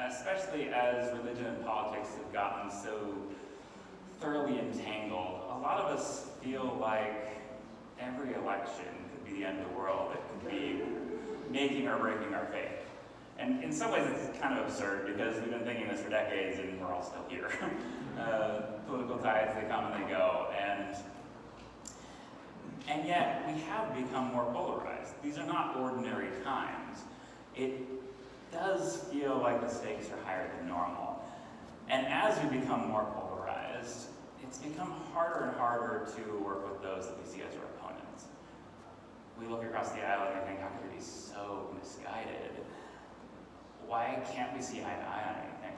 especially as religion and politics have gotten so thoroughly entangled. A lot of us feel like every election could be the end of the world. It could be making or breaking our faith. And in some ways it's kind of absurd because we've been thinking this for decades and we're all still here. Political tides, they come and they go. And yet we have become more polarized. These are not ordinary times. It does feel like the stakes are higher than normal. And as we become more polarized, it's become harder and harder to work with those that we see as our opponents. We look across the aisle and we think, how can we be so misguided? Why can't we see eye to eye on anything?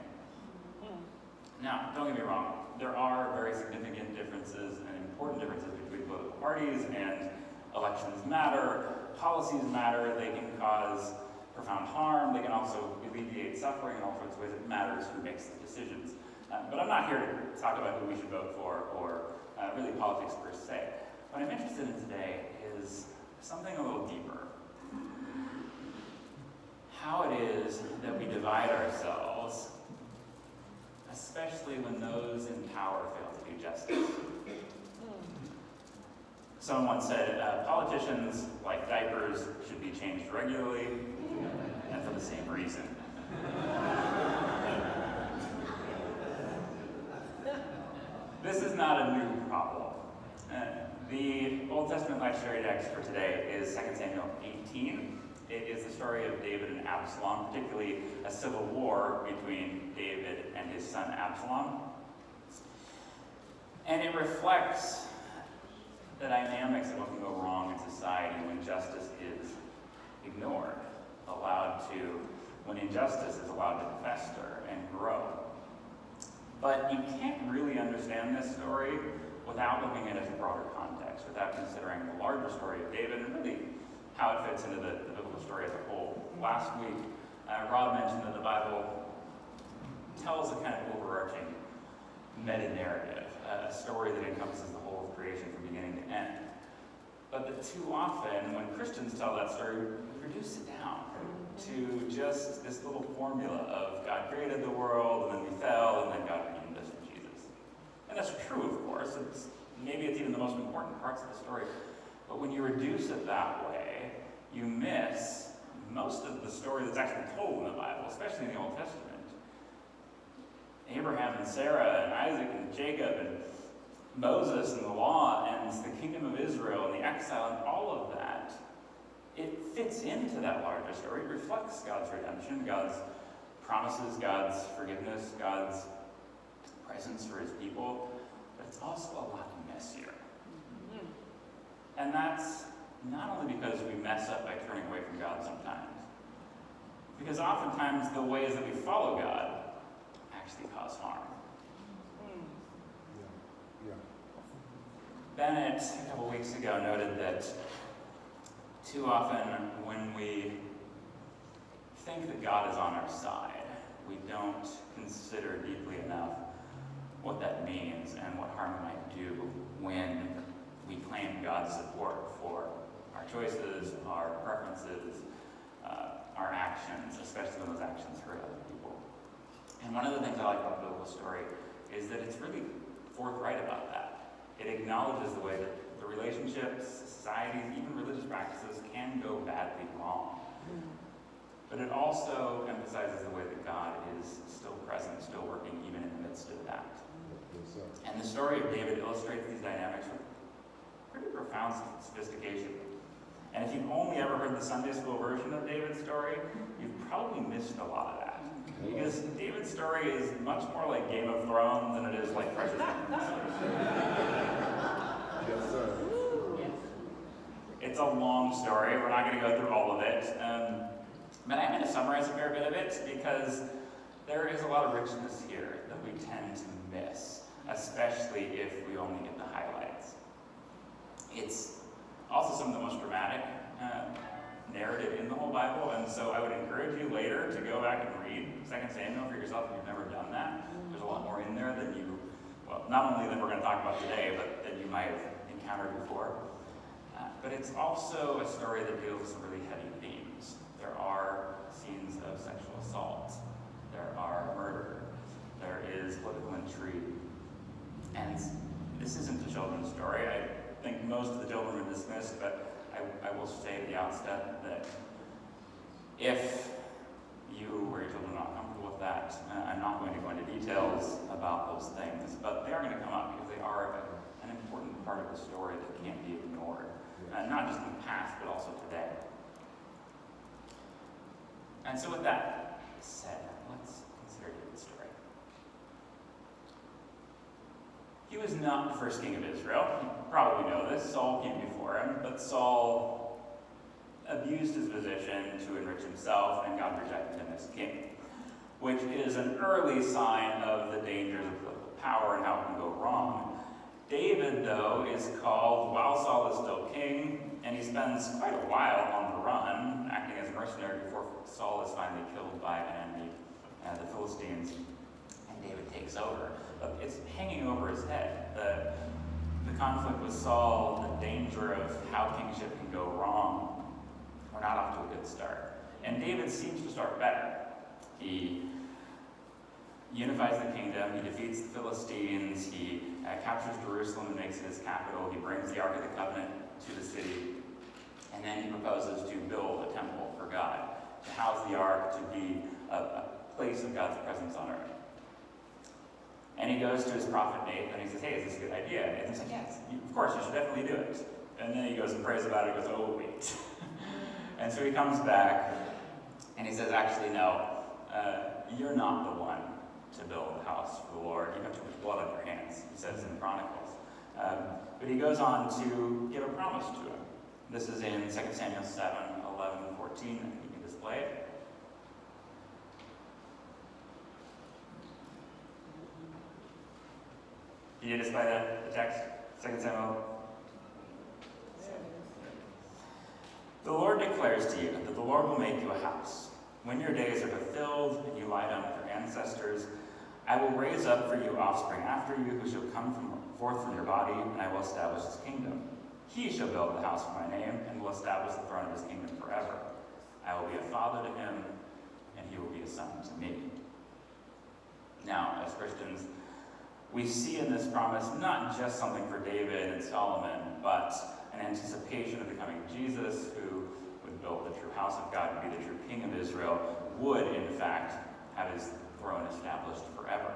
Now, don't get me wrong, there are very significant differences and important differences between political parties, and elections matter, policies matter, they can cause profound harm, they can also alleviate suffering in all sorts of ways. It matters who makes the decisions. But I'm not here to talk about who we should vote for or really politics per se. What I'm interested in today is something a little deeper. How it is that we divide ourselves, especially when those in power fail to do justice. Someone once said, politicians, like diapers, should be changed regularly, and for the same reason. This is not a new problem. The Old Testament lectionary text for today is 2 Samuel 18. It is the story of David and Absalom, particularly a civil war between David and his son Absalom. And it reflects the dynamics of what can go wrong in society when justice is ignored, when injustice is allowed to fester and grow. But you can't really understand this story without looking at its broader context, without considering the larger story of David and really how it fits into the biblical story as a whole. Last week, Rob mentioned that the Bible tells a kind of overarching meta-narrative, a story that encompasses the whole of creation from beginning to end. But that too often, when Christians tell that story, we reduce it down to just this little formula of God created the world, and then we fell, and then God redeemed us in Jesus. And that's true, of course. Maybe it's even the most important parts of the story. But when you reduce it that way, you miss most of the story that's actually told in the Bible, especially in the Old Testament. Abraham and Sarah and Isaac and Jacob and Moses and the law and the kingdom of Israel and the exile and all of that, it fits into that larger story. It reflects God's redemption, God's promises, God's forgiveness, God's presence for his people, but it's also a lot messier. And that's not only because we mess up by turning away from God sometimes, because oftentimes the ways that we follow God actually cause harm. Bennett, a couple weeks ago, noted that too often when we think that God is on our side, we don't consider deeply enough what that means and what harm it might do when we claim God's support for our choices, our preferences, our actions, especially when those actions hurt other people. And one of the things I like about the biblical story is that it's really forthright about that. It acknowledges the way that the relationships, societies, even religious practices can go badly wrong. But it also emphasizes the way that God is still present, still working, even in the midst of that. And the story of David illustrates these dynamics with pretty profound sophistication. And if you've only ever heard the Sunday school version of David's story, you've probably missed a lot of that. Because David's story is much more like Game of Thrones than it is like Precious Things. Yes, sir. It's a long story. We're not going to go through all of it. But I'm going to summarize a fair bit of it because there is a lot of richness here that we tend to miss, especially if we only get the highlights. It's also some of the most dramatic narrative in the whole Bible, and so I would encourage you later to go back and read 2 Samuel for yourself if you've never done that. There's a lot more in there than not only that we're going to talk about today, but that you might have encountered before. But it's also a story that deals with some really heavy themes. There are scenes of sexual assault. there are murder, there is political intrigue. And this isn't a children's story. I think most of the children were dismissed, but I will say at the outset that if you or your children are not comfortable with that, I'm not going to go into details about those things, but they are going to come up because they are an important part of the story that can't be ignored. Not just in the past, but also today. And so with that said, let's consider David's story. He was not the first king of Israel. You probably know this. Saul came before him, but Saul abused his position to enrich himself, and God rejected him as king, which is an early sign of the dangers of political power and how it can go wrong. David, though, is called while Saul is still king, and he spends quite a while on the run, acting as a mercenary before Saul is finally killed by an enemy, the Philistines, and David takes over. But it's hanging over his head. The conflict with Saul, the danger of how kingship can go wrong. We're not off to a good start. And David seems to start better. He unifies the kingdom, he defeats the Philistines, he captures Jerusalem and makes it his capital, he brings the Ark of the Covenant to the city, and then he proposes to build a temple for God, to house the Ark, to be a place of God's presence on earth. And he goes to his prophet Nathan and he says, hey, is this a good idea? And Nathan's like, yes, of course, you should definitely do it. And then he goes and prays about it and goes, oh, wait. And so he comes back and he says, actually, no, you're not the one to build the house for the Lord. You have too much blood on your hands, he says in Chronicles. But he goes on to give a promise to him. This is in 2 Samuel 7, 11, and 14. You can display it. Can you display the text? 2 Samuel. The Lord declares to you that the Lord will make you a house. When your days are fulfilled and you lie down with your ancestors, I will raise up for you offspring after you who shall come forth from your body, and I will establish his kingdom. He shall build the house for my name, and will establish the throne of his kingdom forever. I will be a father to him, and he will be a son to me. Now, as Christians, we see in this promise not just something for David and Solomon, but an anticipation of the coming Jesus, who would build the true house of God and be the true king of Israel, would, in fact, have his throne established forever.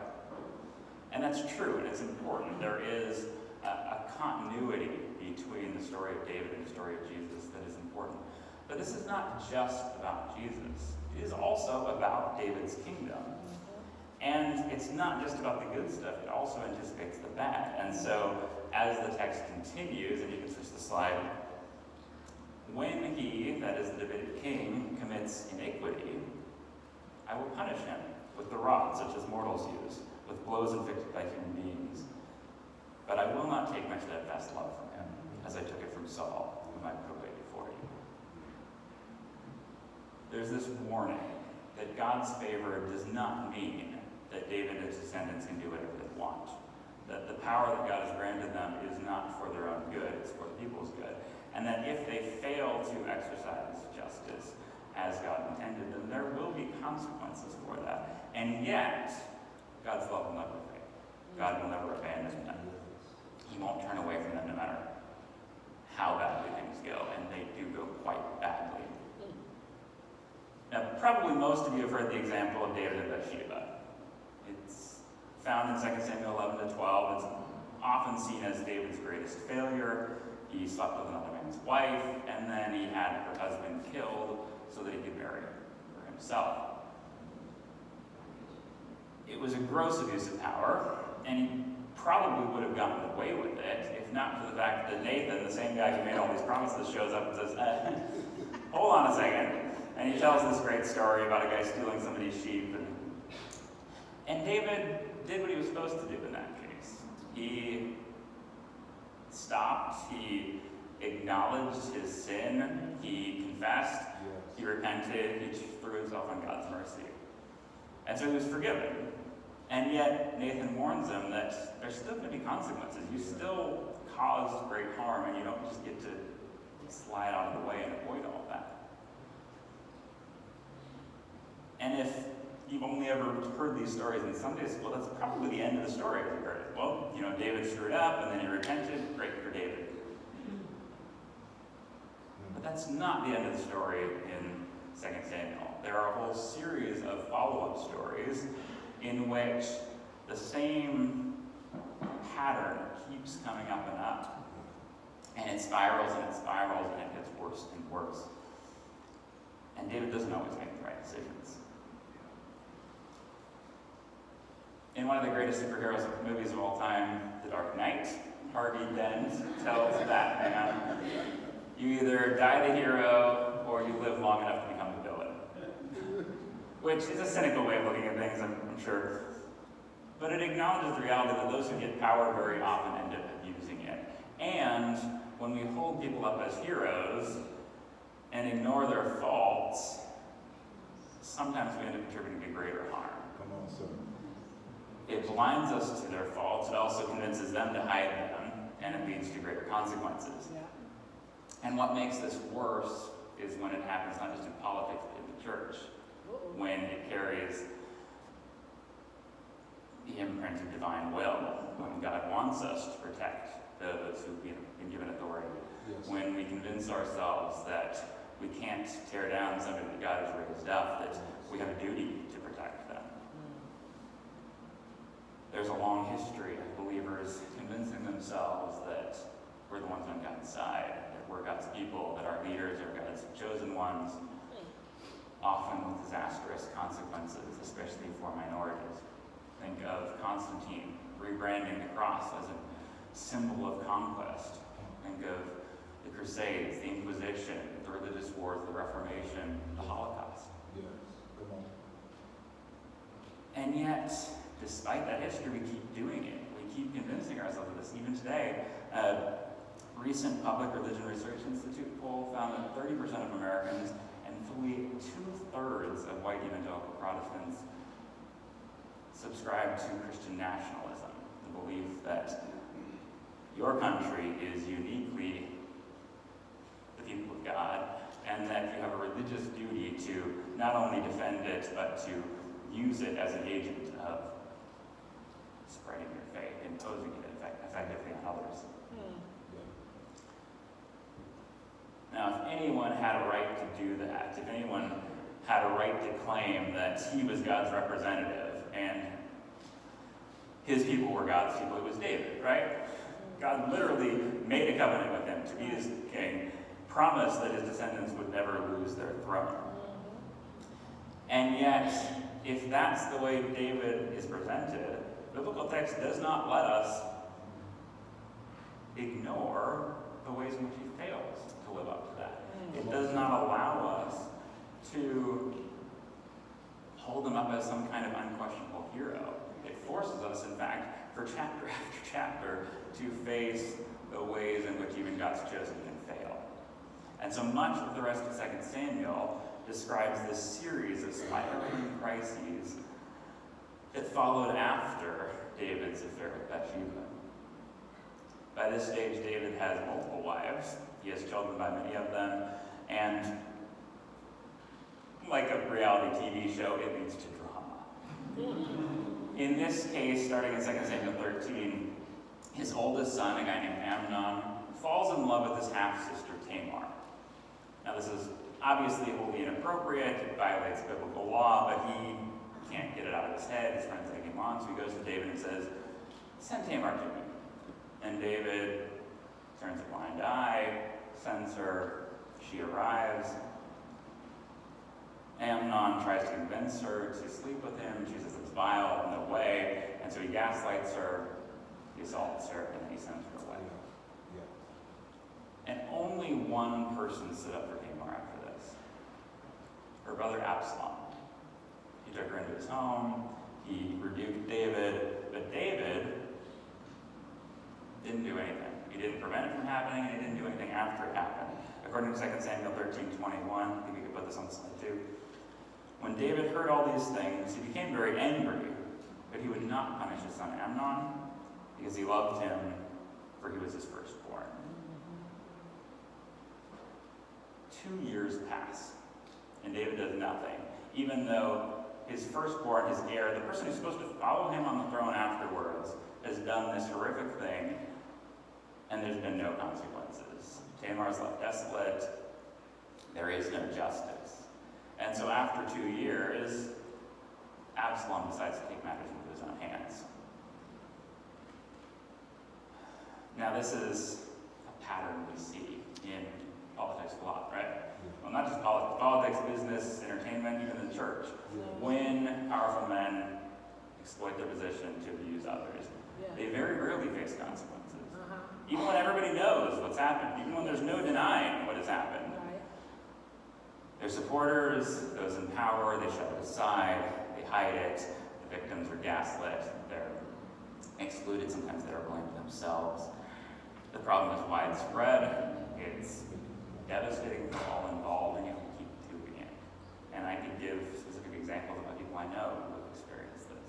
And that's true, and it's important. There is a continuity between the story of David and the story of Jesus that is important. But this is not just about Jesus. It is also about David's kingdom. And it's not just about the good stuff, it also anticipates the bad. And so, as the text continues, and you can switch the slide, when he, that is the Davidic king, commits iniquity, I will punish him with the rod such as mortals use, with blows inflicted by human beings. But I will not take my steadfast love from him, as I took it from Saul, whom I put away before you. There's this warning that God's favor does not mean that David and his descendants can do whatever they want. That the power that God has granted them is not for their own good, it's for the people's good. And that if they fail to exercise justice as God intended, then there will be consequences for that. And yet, God's love will never fail. God will never abandon them. He won't turn away from them no matter how badly things go, and they do go quite badly. Now, probably most of you have heard the example of David and Bathsheba. It's found in 2 Samuel 11 to 12. It's often seen as David's greatest failure. He slept with another man's wife, and then he had her husband killed so that he could marry her for himself. It was a gross abuse of power, and he probably would have gotten away with it if not for the fact that Nathan, the same guy who made all these promises, shows up and says, hold on a second. And he tells this great story about a guy stealing somebody's sheep. And David did what he was supposed to do in that case. He stopped, he acknowledged his sin, he confessed, he repented, he threw himself on God's mercy. And so he was forgiven. And yet Nathan warns him that there's still going to be consequences. You still caused great harm, and you don't just get to slide out of the way and avoid all that. And if you've only ever heard these stories in Sunday school, that's probably the end of the story if you heard it. Well, David screwed up and then he repented. Great for David. But that's not the end of the story in 2 Samuel. There are a whole series of follow-up stories in which the same pattern keeps coming up and up. And it spirals and it spirals and it gets worse and worse. And David doesn't always make the right decisions. In one of the greatest superheroes movies of all time, The Dark Knight, Harvey Dent tells Batman, you either die the hero or you live long enough to become the villain. Which is a cynical way of looking at things, I'm sure. But it acknowledges the reality that those who get power very often end up abusing it. And when we hold people up as heroes and ignore their faults, sometimes we end up contributing to greater harm. Come on, sir. It blinds us to their faults. It also convinces them to hide them, and it leads to greater consequences. Yeah. And what makes this worse is when it happens not just in politics, but in the church. When it carries the imprint of divine will, when God wants us to protect those who've been given authority. Yes. When we convince ourselves that we can't tear down somebody that God has raised up, that we have a duty to protect them. There's a long history of believers convincing themselves that we're the ones on God's side, that we're God's people, that our leaders are God's chosen ones, often with disastrous consequences, especially for minorities. Think of Constantine rebranding the cross as a symbol of conquest. Think of the Crusades, the Inquisition, the religious wars, the Reformation, the Holocaust. Yes, come on. And yet, despite that history, we keep doing it. We keep convincing ourselves of this. Even today, a recent Public Religion Research Institute poll found that 30% of Americans and fully 2/3 of white evangelical Protestants subscribe to Christian nationalism, the belief that your country is uniquely the people of God, and that you have a religious duty to not only defend it, but to use it as an agent of spreading your faith, imposing it effectively on others. Now, if anyone had a right to do that, if anyone had a right to claim that he was God's representative and his people were God's people, it was David, right? God literally made a covenant with him to be his king, promised that his descendants would never lose their throne. And yet, if that's the way David is presented, biblical text does not let us ignore the ways in which he fails to live up to that. It does not allow us to hold him up as some kind of unquestionable hero. It forces us, in fact, for chapter after chapter, to face the ways in which even God's chosen can fail. And so much of the rest of 2 Samuel describes this series of spiraling crises that followed after David's affair with Bathsheba. By this stage, David has multiple wives. He has children by many of them, and like a reality TV show, it leads to drama. In this case, starting in 2 Samuel 13, his oldest son, a guy named Amnon, falls in love with his half-sister Tamar. Now, this is obviously wholly inappropriate. It violates biblical law, but he can't get it out of his head. His friends egg him on, so he goes to David and says, "Send Tamar to me." And David turns a blind eye, sends her. She arrives. Amnon tries to convince her to sleep with him. She says it's vile, no way. And so he gaslights her, he assaults her, and then he sends her away. And only one person stood up for Tamar after this. Her brother Absalom. He took her into his home. He rebuked David, but David didn't do anything. He didn't prevent it from happening, and he didn't do anything after it happened. According to 2 Samuel 13:21, I think we could put this on the slide too. When David heard all these things, he became very angry, but he would not punish his son Amnon because he loved him, for he was his firstborn. 2 years pass, and David does nothing, even though his firstborn, his heir, the person who's supposed to follow him on the throne afterwards, has done this horrific thing, and there's been no consequences. Tamar's left desolate. There is no justice. And so after 2 years, Absalom decides to take matters into his own hands. Now this is a pattern we see in politics a lot, right? Well, not just politics, business, entertainment, even the church. When powerful men exploit their position to abuse others, they very rarely face consequences. Even when everybody knows what's happened, even when there's no denying what has happened. Their supporters, those in power, they shove it aside, they hide it, the victims are gaslit, they're excluded, sometimes they're blamed themselves. The problem is widespread, it's devastating for all involved, and yet we keep doing it. And I can give specific examples of people I know who have experienced this.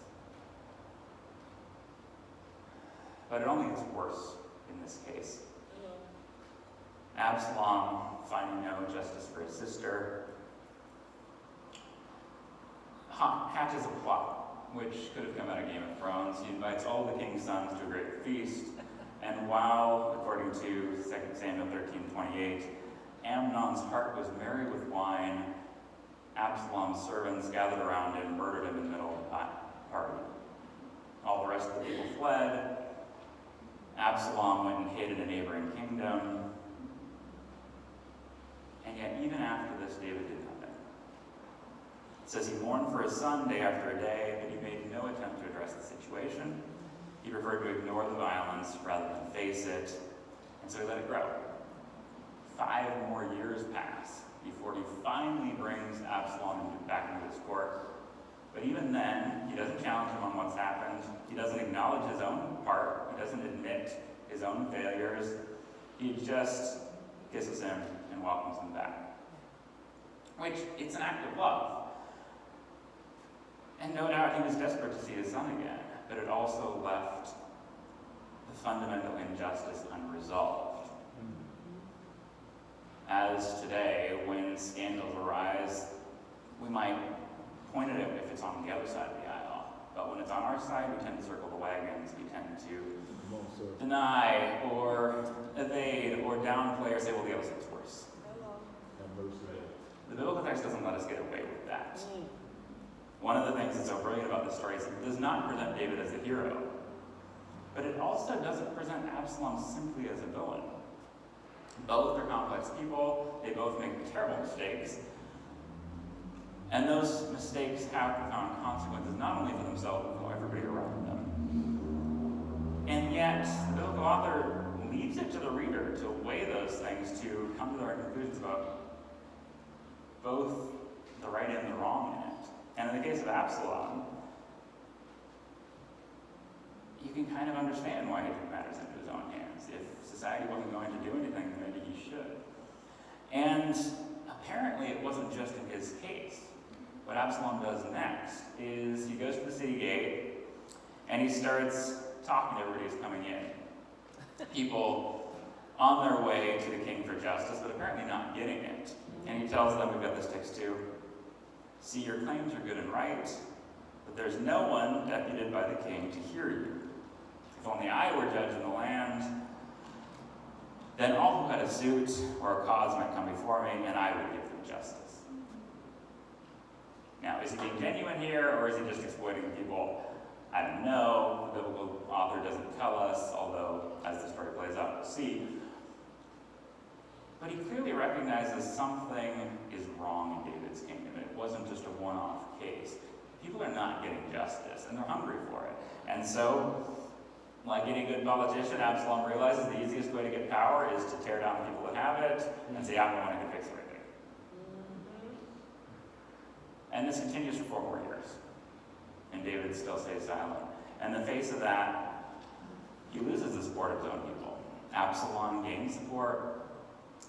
But it only gets worse in this case. Absalom, finding no justice for his sister, hatches a plot, which could have come out of Game of Thrones. He invites all the king's sons to a great feast, and while, according to 2 Samuel 13:28, Amnon's heart was merry with wine, Absalom's servants gathered around him and murdered him in the middle of the party. All the rest of the people fled. Absalom went and hid in a neighboring kingdom. And yet, even after this, David did nothing. It says he mourned for his son day after day, but he made no attempt to address the situation. He preferred to ignore the violence rather than face it, and so he let it grow. 5 more years pass before he finally brings Absalom back into his court. But even then, he doesn't challenge him on what's happened. He doesn't acknowledge his own part. He doesn't admit his own failures. He just kisses him and welcomes him back. Which, it's an act of love. And no doubt he was desperate to see his son again, but it also left the fundamental injustice unresolved. As today, when scandals arise, we might point at it if it's on the other side of the aisle. But when it's on our side, we tend to circle the wagons. We tend to deny or evade or downplay or say, well, the other side's worse. The biblical text doesn't let us get away with that. One of the things that's so brilliant about this story is it does not present David as a hero, but it also doesn't present Absalom simply as a villain. Both are complex people, they both make terrible mistakes, and those mistakes have profound consequences, not only for themselves, but for everybody around them. And yet, the biblical author leaves it to the reader to weigh those things, to come to the right conclusions about both the right and the wrong in it. And in the case of Absalom, you can kind of understand why he took matters into his own hands. If society wasn't going to do anything, then maybe he should. And apparently it wasn't just in his case. What Absalom does next is he goes to the city gate and he starts talking to everybody who's coming in. People on their way to the king for justice, but apparently not getting it. And he tells them, we've got this text too, see, your claims are good and right, but there's no one deputed by the king to hear you. If only I were judge in the land, then all who had a suit or a cause might come before me, and I would give them justice. Now, is he being genuine here, or is he just exploiting people? I don't know. The biblical author doesn't tell us, although as the story plays out, we'll see. But he clearly recognizes something is wrong in David's kingdom. It wasn't just a one-off case. People are not getting justice, and they're hungry for it. And so, like any good politician, Absalom realizes the easiest way to get power is to tear down the people that have it and say, I'm the one who can fix everything. And this continues for 4 more years. And David still stays silent. And in the face of that, he loses the support of his own people. Absalom gains support,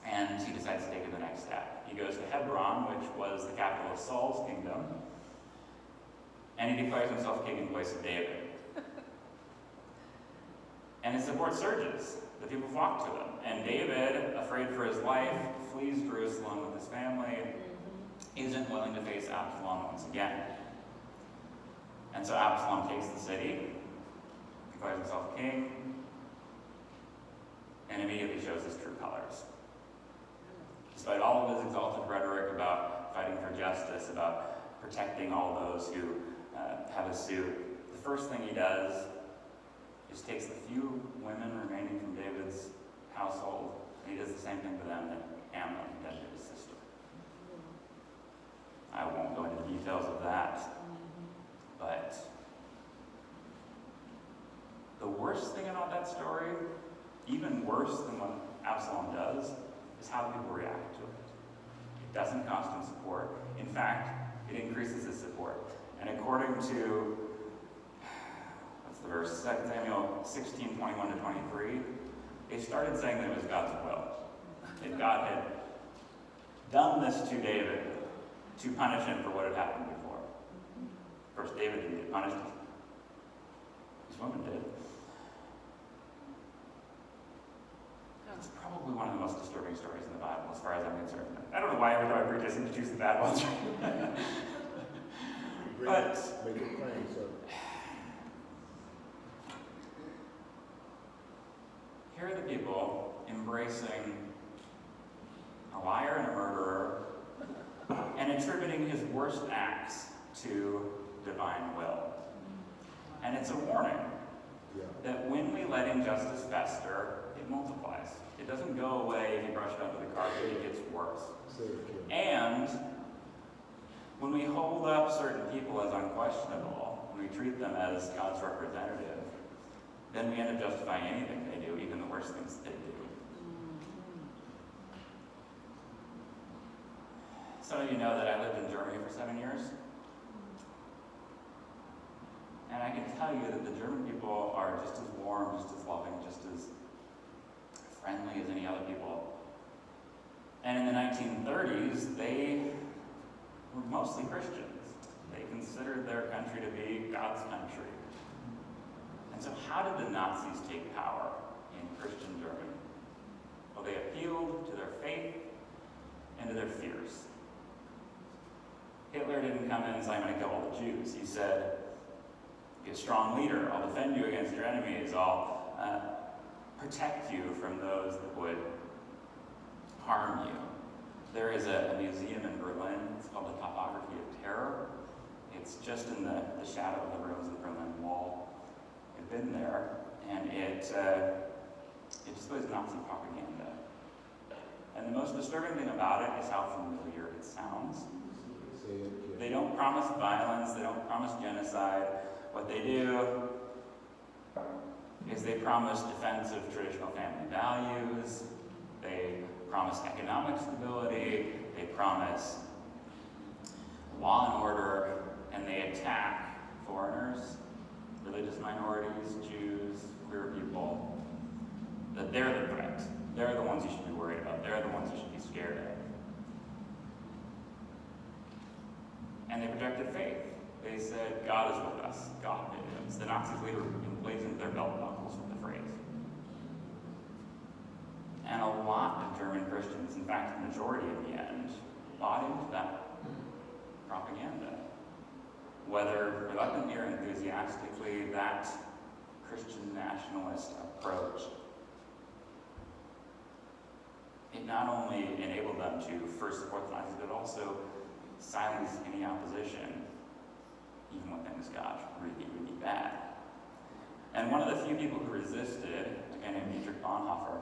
and he decides to take it the next step. He goes to Hebron, which was the capital of Saul's kingdom, and he declares himself king in place of David. And his support surges. The people flock to him. And David, afraid for his life, flees Jerusalem with his family, isn't willing to face Absalom once again. And so Absalom takes the city, declares himself king, and immediately shows his true colors. Despite all of his exalted rhetoric about fighting for justice, about protecting all those who have a suit, the first thing he does is takes the few women remaining from David's household, and he does the same thing to them that Amnon did to his sister. I won't go into the details of that, but the worst thing about that story, even worse than what Absalom does, is how people react to it. It doesn't cost him support. In fact, it increases his support. And according to, what's the verse, 2 Samuel 16, 21 to 23, they started saying that it was God's will. That God had done this to David to punish him for what had happened before. Of course, David didn't get punished. His woman did. It's probably one of the most disturbing stories in the Bible, as far as I'm concerned. I don't know why every time I preach, I seem to choose the bad ones. But make it plain, so. Here are the people embracing a liar and a murderer and attributing his worst acts to divine will. And it's a warning that when we let injustice fester, it multiplies. It doesn't go away if you brush it under the carpet, it gets worse. And when we hold up certain people as unquestionable, when we treat them as God's representative, then we end up justifying anything they do, even the worst things they do. Some of you know that I lived in Germany for 7 years. And I can tell you that the German people are just as warm, just as loving, just as friendly as any other people. And in the 1930s, they were mostly Christians. They considered their country to be God's country. And so how did the Nazis take power in Christian Germany? Well, they appealed to their faith and to their fears. Hitler didn't come in and say, I'm going to kill all the Jews. He said, be a strong leader. I'll defend you against your enemies. I'll protect you from those that would harm you. There is a museum in Berlin. It's called the Topography of Terror. It's just in the shadow of the ruins of the Berlin Wall. I've been there, and it displays Nazi propaganda. And the most disturbing thing about it is how familiar it sounds. They don't promise violence. They don't promise genocide. What they do is they promise defense of traditional family values. They promise economic stability. They promise law and order. And they attack foreigners, religious minorities, Jews, queer people. That they're the threat. They're the ones you should be worried about. They're the ones you should be scared of. And they projected faith. They said, God is with us. God is. The Nazis later emblazoned their belt buckles with the phrase. And a lot of German Christians, in fact, the majority in the end, bought into that propaganda. Whether reluctantly or enthusiastically, that Christian nationalist approach, it not only enabled them to first support the Nazis, but also silence any opposition, even when things got really, really bad. And one of the few people who resisted, a guy named Dietrich Bonhoeffer,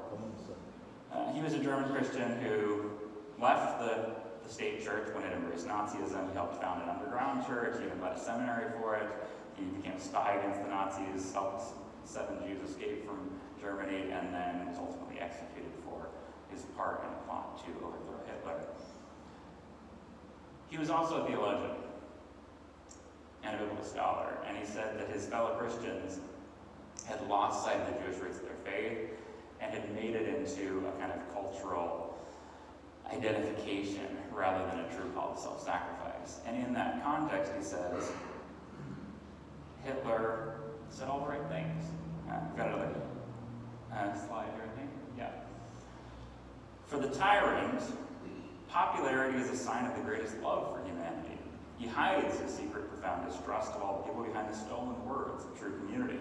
he was a German Christian who left the state church when it embraced Nazism. He helped found an underground church, he even led a seminary for it. He became a spy against the Nazis, helped 7 Jews escape from Germany, and then was ultimately executed for his part in a plot to overthrow Hitler. He was also a theologian and a biblical scholar, and he said that his fellow Christians had lost sight of the Jewish roots of their faith and had made it into a kind of cultural identification rather than a true call to self-sacrifice. And in that context, he says, Hitler said all the right things. We've got another slide here, I think. Yeah. For the tyrant, popularity is a sign of the greatest love for humanity. He hides his secret, profound distrust of all the people behind the stolen words of true community.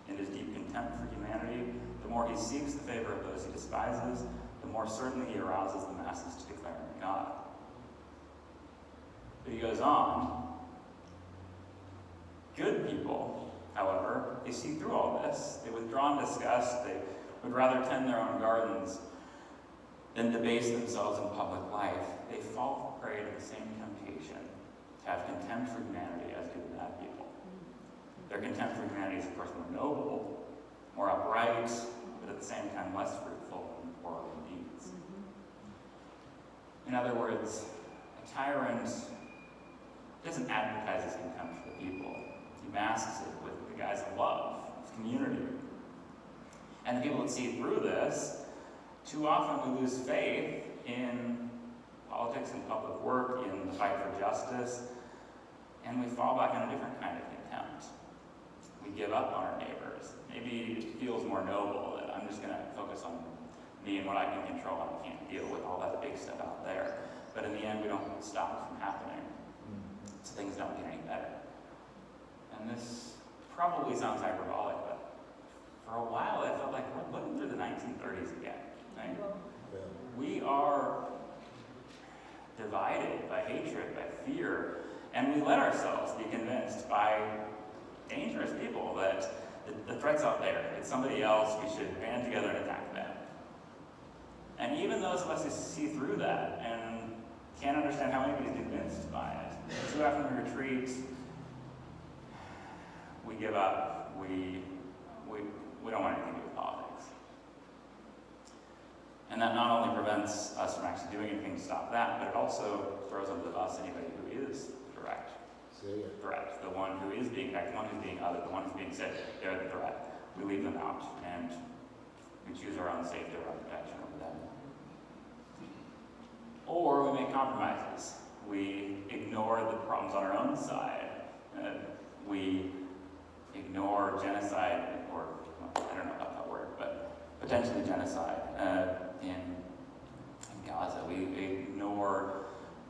In his deep contempt for humanity, the more he seeks the favor of those he despises, the more certainly he arouses the masses to declare him God. But he goes on. Good people, however, they see through all this. They withdraw in disgust. They would rather tend their own gardens than debase themselves in public life. They fall prey to the same temptation, to have contempt for humanity as do the bad people. Their contempt for humanity is, of course, more noble, more upright, but at the same time less fruitful and poorer in deeds. In other words, a tyrant doesn't advertise his contempt for the people. He masks it with the guise of love, of community. And the people that see through this, too often we lose faith in politics and public work, in the fight for justice, and we fall back on a different kind of contempt. We give up on our neighbors. Maybe it feels more noble that I'm just going to focus on me and what I can control, and I can't deal with all that big stuff out there. But in the end, we don't stop it from happening. So things don't get any better. And this probably sounds hyperbolic, but for a while it felt like we're living through the 1930s again. Right? We are divided by hatred, by fear, and we let ourselves be convinced by dangerous people that the threat's out there. It's somebody else. We should band together and attack them. And even those of us who see through that and can't understand how anybody's convinced by it, too often we retreat, we give up, we don't want anything to do with politics. And that not only prevents us from actually doing anything to stop that, but it also throws under the bus anybody who is direct. Threat. The one who is being attacked, the one who's being other, the one who's being said, they're the threat. We leave them out, and we choose our own safety, our own protection over them. Or we make compromises. We ignore the problems on our own side. We ignore genocide, or I don't know about that word, but potentially genocide in Gaza. We ignore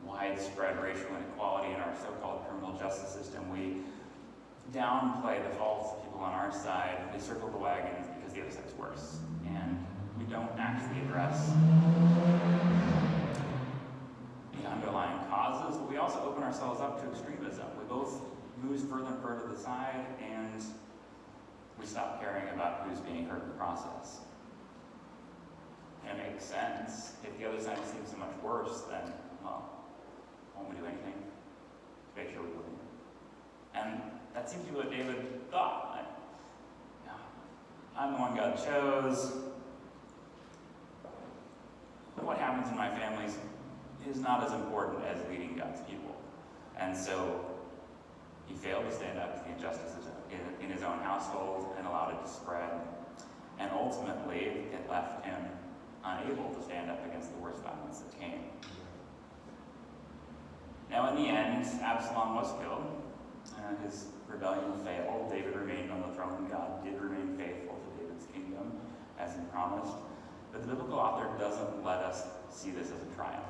widespread racial inequality in our so-called criminal justice system. We downplay the faults of people on our side. We circle the wagons because the other side's worse. And we don't actually address the underlying causes, but we also open ourselves up to extremism. We both move further and further to the side, and we stop caring about who's being hurt in the process. And it makes sense. If the other side seems so much worse, then, well, won't we do anything to make sure we win? And that seems to be what David thought. I'm the one God chose. What happens in my family is not as important as leading God's people. And so he failed to stand up to the injustices in his own household and allowed it to spread. And ultimately, it left him unable to stand up against the worst violence that came. Now, in the end, Absalom was killed. His rebellion failed. David remained on the throne. God did remain faithful to David's kingdom, as he promised. But the biblical author doesn't let us see this as a triumph.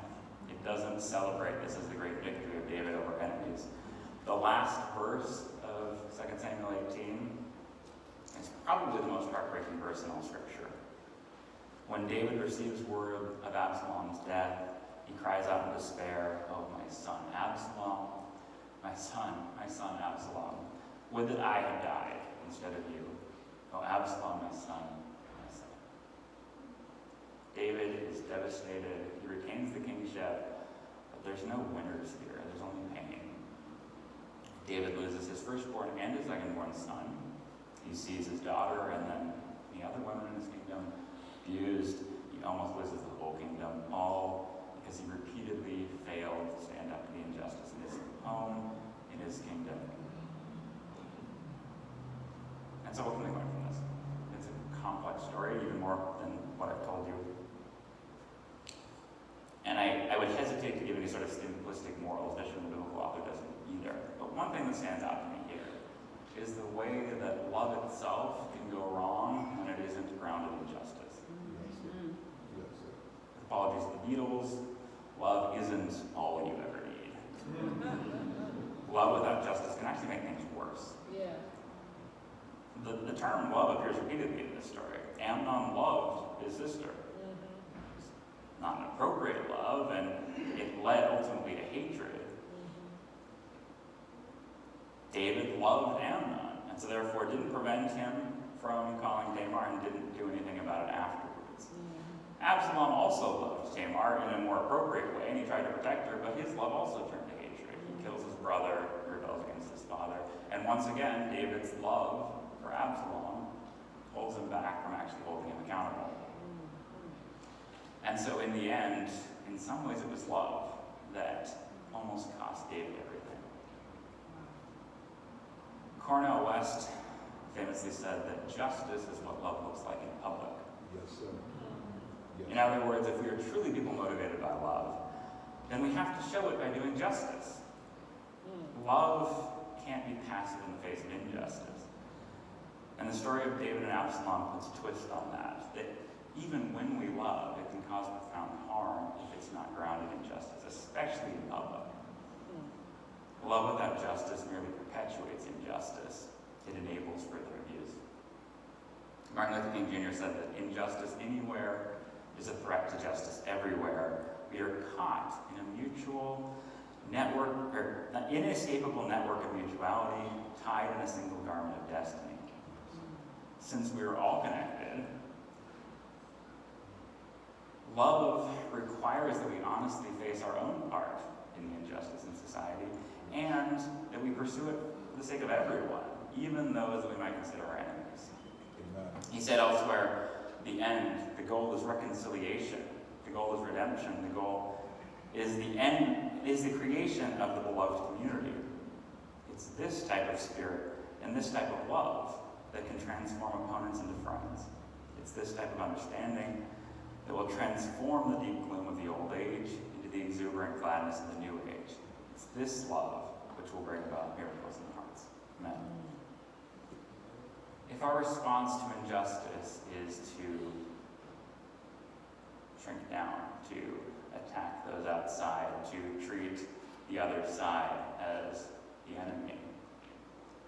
It doesn't celebrate this as the great victory of David over enemies. The last verse of 2 Samuel 18 is probably the most heartbreaking verse in all Scripture. When David receives word of Absalom's death, he cries out in despair, "Oh, my son Absalom, my son Absalom, would that I had died instead of you. Oh, Absalom, my son, my son." David is devastated. He retains the kingship, but there's no winners here. There's only pain. David loses his firstborn and his secondborn son. He sees his daughter and then the other women in his kingdom abused. He almost loses the whole kingdom, all because he repeatedly failed to stand up to the injustice in his home, in his kingdom. And so what can we learn from this? It's a complex story, even more than what I've told you. And I would hesitate to give any sort of simplistic moral, especially when the biblical author doesn't either. But one thing that stands out to me here is the way that love itself can go wrong when it isn't grounded in justice. Apologies to the Beatles, love isn't all you ever need. love without justice can actually make things worse. Yeah. The term love appears repeatedly in this story. Amnon loved his sister. Not an appropriate love, and it led ultimately to hatred. David loved Amnon, and so therefore didn't prevent him from calling Tamar and didn't do anything about it afterwards. Absalom also loved Tamar in a more appropriate way, and he tried to protect her, but his love also turned to hatred. He kills his brother, rebels against his father, and once again, David's love for Absalom holds him back from actually holding him accountable. And so in the end, in some ways it was love that almost cost David everything. Cornel West famously said that justice is what love looks like in public. Yes, sir. Yes. In other words, if we are truly people motivated by love, then we have to show it by doing justice. Love can't be passive in the face of injustice. And the story of David and Absalom puts a twist on that even when we love, it can cause profound harm if it's not grounded in justice, especially in public. Love without justice merely perpetuates injustice. It enables further abuse. Martin Luther King Jr. said that injustice anywhere is a threat to justice everywhere. We are caught in a mutual network, or an inescapable network of mutuality tied in a single garment of destiny. Since we are all connected, love requires that we honestly face our own part in the injustice in society, and that we pursue it for the sake of everyone, even those that we might consider our enemies. Amen. He said elsewhere, the goal is reconciliation, the goal is redemption, the goal is the creation of the beloved community. It's this type of spirit and this type of love that can transform opponents into friends. It's this type of understanding that will transform the deep gloom of the old age into the exuberant gladness of the new age. It's this love which will bring about miracles in hearts. Amen. If our response to injustice is to shrink down, to attack those outside, to treat the other side as the enemy,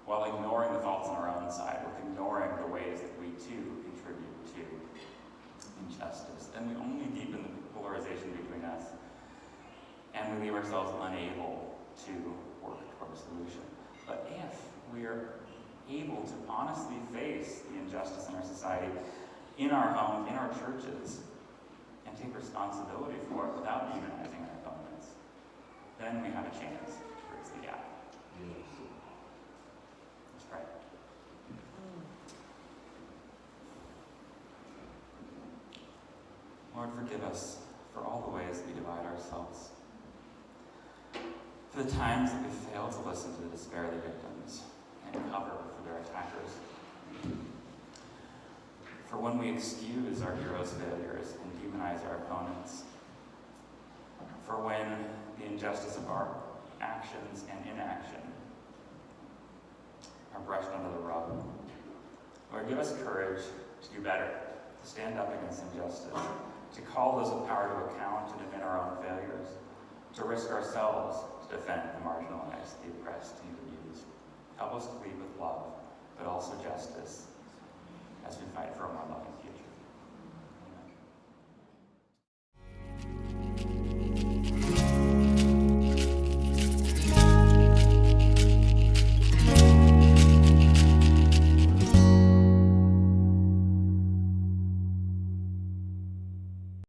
while ignoring the faults on our own side, we're ignoring the ways that we too contribute to injustice, then we only deepen the polarization between us, and we leave ourselves unable to work toward a solution. But if we are able to honestly face the injustice in our society, in our homes, in our churches, and take responsibility for it without demonizing our opponents, then we have a chance to bridge the gap. Yes. Let's pray. Lord, forgive us for all the ways that we divide ourselves, for the times that we fail to listen to the despair of the victims and cover for their attackers, for when we excuse our heroes' failures and demonize our opponents, for when the injustice of our actions and inaction are brushed under the rug. Lord, give us courage to do better, to stand up against injustice, to call those of power to account, to defend our own failures, to risk ourselves to defend the marginalized, the oppressed, and the abused. Help us to lead with love, but also justice, as we fight for a more loving future.